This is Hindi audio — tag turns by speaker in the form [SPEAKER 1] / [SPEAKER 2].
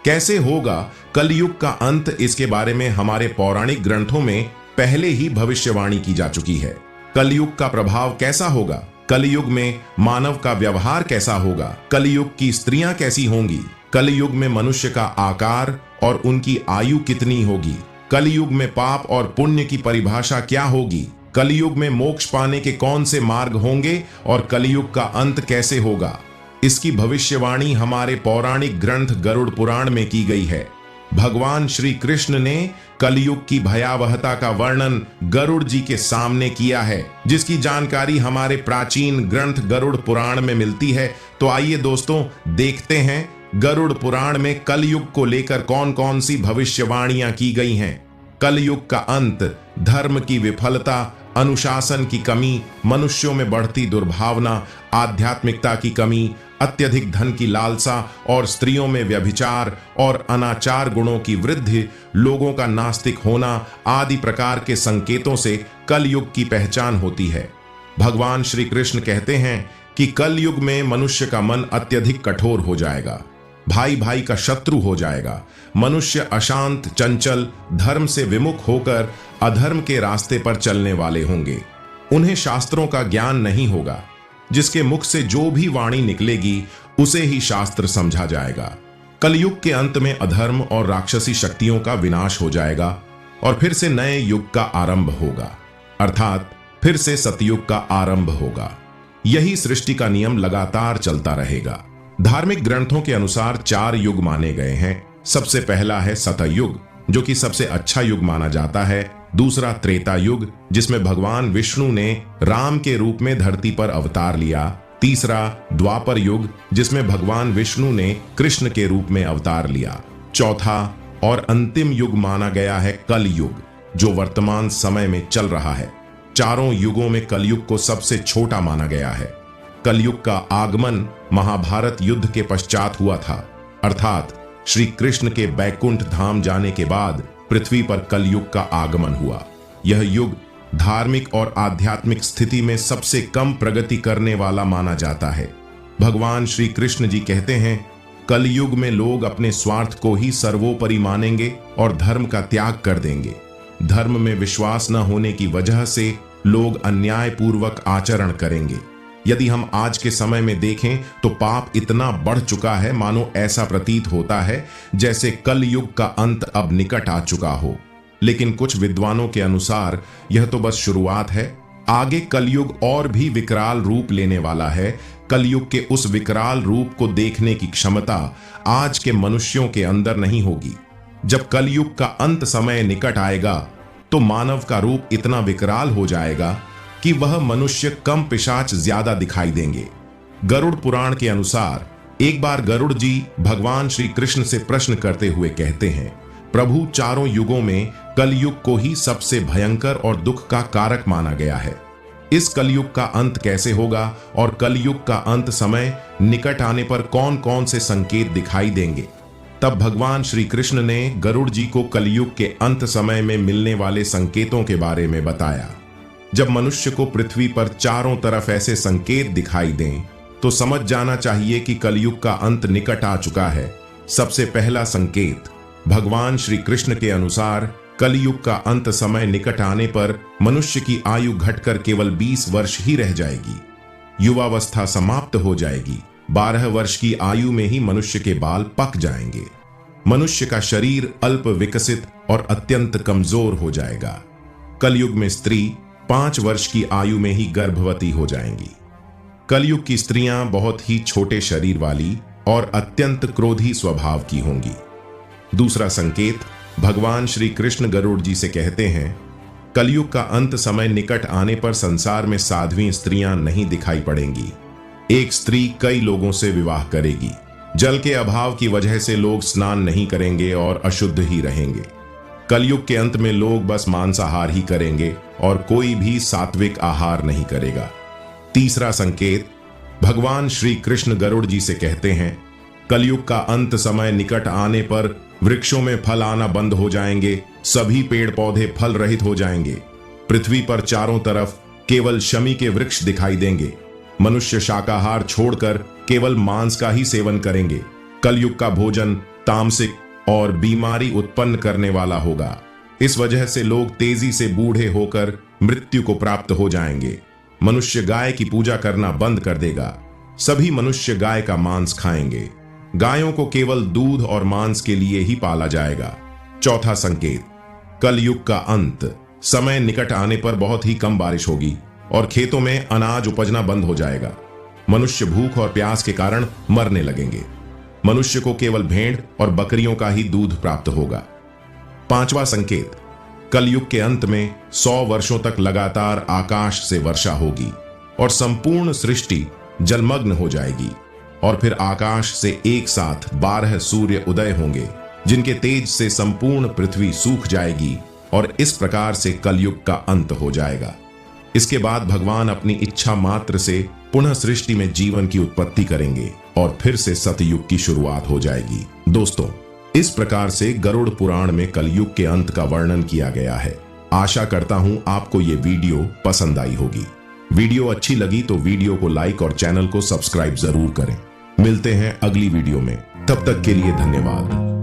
[SPEAKER 1] कैसे होगा कलयुग का अंत, इसके बारे में हमारे पौराणिक ग्रंथों में पहले ही भविष्यवाणी की जा चुकी है। कलयुग का प्रभाव कैसा होगा, कलयुग में मानव का व्यवहार कैसा होगा, कलयुग की स्त्रियां कैसी होंगी, कलयुग में मनुष्य का आकार और उनकी आयु कितनी होगी, कलयुग में पाप और पुण्य की परिभाषा क्या होगी, कलयुग में मोक्ष पाने के कौन से मार्ग होंगे और कलयुग का अंत कैसे होगा, इसकी भविष्यवाणी हमारे पौराणिक ग्रंथ गरुड़ पुराण में की गई है। भगवान श्री कृष्ण ने कलयुग की भयावहता का वर्णन गरुड़ जी के सामने किया है, जिसकी जानकारी हमारे प्राचीन ग्रंथ गरुड़ पुराण में मिलती है। तो आइए दोस्तों, देखते हैं गरुड़ पुराण में कलयुग को लेकर कौन कौन सी भविष्यवाणियां की गई हैं। कलयुग का अंत, धर्म की विफलता, अनुशासन की कमी, मनुष्यों में बढ़ती दुर्भावना, आध्यात्मिकता की कमी, अत्यधिक धन की लालसा और स्त्रियों में व्यभिचार और अनाचार गुणों की वृद्धि, लोगों का नास्तिक होना आदि प्रकार के संकेतों से कलयुग की पहचान होती है। भगवान श्री कृष्ण कहते हैं कि कलयुग में मनुष्य का मन अत्यधिक कठोर हो जाएगा, भाई भाई का शत्रु हो जाएगा, मनुष्य अशांत, चंचल, धर्म से विमुख होकर अधर्म के रास्ते पर चलने वाले होंगे। उन्हें शास्त्रों का ज्ञान नहीं होगा, जिसके मुख से जो भी वाणी निकलेगी उसे ही शास्त्र समझा जाएगा। कलयुग के अंत में अधर्म और राक्षसी शक्तियों का विनाश हो जाएगा और फिर से नए युग का आरंभ होगा, अर्थात फिर से सतयुग का आरंभ होगा। यही सृष्टि का नियम लगातार चलता रहेगा। धार्मिक ग्रंथों के अनुसार 4 युग माने गए हैं। सबसे पहला है सतयुग, जो कि सबसे अच्छा युग माना जाता है। दूसरा त्रेता युग, जिसमें भगवान विष्णु ने राम के रूप में धरती पर अवतार लिया। तीसरा द्वापर युग, जिसमें भगवान विष्णु ने कृष्ण के रूप में अवतार लिया। चौथा और अंतिम युग माना गया है कलयुग, जो वर्तमान समय में चल रहा है। चारों युगों में कलयुग को सबसे छोटा माना गया है। कलयुग का आगमन महाभारत युद्ध के पश्चात हुआ था, अर्थात श्री कृष्ण के बैकुंठ धाम जाने के बाद पृथ्वी पर कलयुग का आगमन हुआ। यह युग धार्मिक और आध्यात्मिक स्थिति में सबसे कम प्रगति करने वाला माना जाता है। भगवान श्री कृष्ण जी कहते हैं, कलयुग में लोग अपने स्वार्थ को ही सर्वोपरि मानेंगे और धर्म का त्याग कर देंगे। धर्म में विश्वास न होने की वजह से लोग अन्यायपूर्वक आचरण करेंगे। यदि हम आज के समय में देखें तो पाप इतना बढ़ चुका है, मानो ऐसा प्रतीत होता है जैसे कलयुग का अंत अब निकट आ चुका हो। लेकिन कुछ विद्वानों के अनुसार यह तो बस शुरुआत है। आगे कलयुग और भी विकराल रूप लेने वाला है। कलयुग के उस विकराल रूप को देखने की क्षमता आज के मनुष्यों के अंदर नहीं होगी। जब कलयुग का अंत समय निकट आएगा तो मानव का रूप इतना विकराल हो जाएगा कि वह मनुष्य कम पिशाच ज्यादा दिखाई देंगे। गरुड़ पुराण के अनुसार एक बार गरुड़ जी भगवान श्री कृष्ण से प्रश्न करते हुए कहते हैं, प्रभु, चारों युगों में कलयुग को ही सबसे भयंकर और दुख का कारक माना गया है। इस कलयुग का अंत कैसे होगा और कलयुग का अंत समय निकट आने पर कौन कौन से संकेत दिखाई देंगे? तब भगवान श्री कृष्ण ने गरुड़ जी को कलयुग के अंत समय में मिलने वाले संकेतों के बारे में बताया। जब मनुष्य को पृथ्वी पर चारों तरफ ऐसे संकेत दिखाई दें तो समझ जाना चाहिए कि कलयुग का अंत निकट आ चुका है। सबसे पहला संकेत, भगवान श्री कृष्ण के अनुसार कलयुग का अंत समय निकट आने पर मनुष्य की आयु घटकर केवल 20 वर्ष ही रह जाएगी। युवावस्था समाप्त हो जाएगी। 12 वर्ष की आयु में ही मनुष्य के बाल पक जाएंगे। मनुष्य का शरीर अल्प विकसित और अत्यंत कमजोर हो जाएगा। कलयुग में स्त्री 5 वर्ष की आयु में ही गर्भवती हो जाएंगी। कलयुग की स्त्रियां बहुत ही छोटे शरीर वाली और अत्यंत क्रोधी स्वभाव की होंगी। दूसरा संकेत, भगवान श्री कृष्ण गरुड़ जी से कहते हैं, कलयुग का अंत समय निकट आने पर संसार में साध्वी स्त्रियां नहीं दिखाई पड़ेंगी। एक स्त्री कई लोगों से विवाह करेगी। जल के अभाव की वजह से लोग स्नान नहीं करेंगे और अशुद्ध ही रहेंगे। कलयुग के अंत में लोग बस मांसाहार ही करेंगे और कोई भी सात्विक आहार नहीं करेगा। तीसरा संकेत, भगवान श्री कृष्ण गरुड़ जी से कहते हैं, कलयुग का अंत समय निकट आने पर वृक्षों में फल आना बंद हो जाएंगे। सभी पेड़ पौधे फल रहित हो जाएंगे। पृथ्वी पर चारों तरफ केवल शमी के वृक्ष दिखाई देंगे। मनुष्य शाकाहार छोड़कर केवल मांस का ही सेवन करेंगे। कलयुग का भोजन तामसिक और बीमारी उत्पन्न करने वाला होगा। इस वजह से लोग तेजी से बूढ़े होकर मृत्यु को प्राप्त हो जाएंगे। मनुष्य गाय की पूजा करना बंद कर देगा। सभी मनुष्य गाय का मांस खाएंगे। गायों को केवल दूध और मांस के लिए ही पाला जाएगा। चौथा संकेत, कलयुग का अंत। समय निकट आने पर बहुत ही कम बारिश होगी और खेतों में अनाज उपजना बंद हो जाएगा। मनुष्य भूख और प्यास के कारण मरने लगेंगे। मनुष्य को केवल भेड़ और बकरियों का ही दूध प्राप्त होगा। पांचवा संकेत, कलयुग के अंत में 100 वर्षों तक लगातार आकाश से वर्षा होगी और संपूर्ण सृष्टि जलमग्न हो जाएगी। और फिर आकाश से एक साथ 12 सूर्य उदय होंगे, जिनके तेज से संपूर्ण पृथ्वी सूख जाएगी और इस प्रकार से कलयुग का अंत हो जाएगा। इसके बाद भगवान अपनी इच्छा मात्र से पुनः सृष्टि में जीवन की उत्पत्ति करेंगे और फिर से सतयुग की शुरुआत हो जाएगी। दोस्तों, इस प्रकार से गरुड़ पुराण में कलयुग के अंत का वर्णन किया गया है। आशा करता हूं आपको ये वीडियो पसंद आई होगी। वीडियो अच्छी लगी तो वीडियो को लाइक और चैनल को सब्सक्राइब जरूर करें। मिलते हैं अगली वीडियो में, तब तक के लिए धन्यवाद।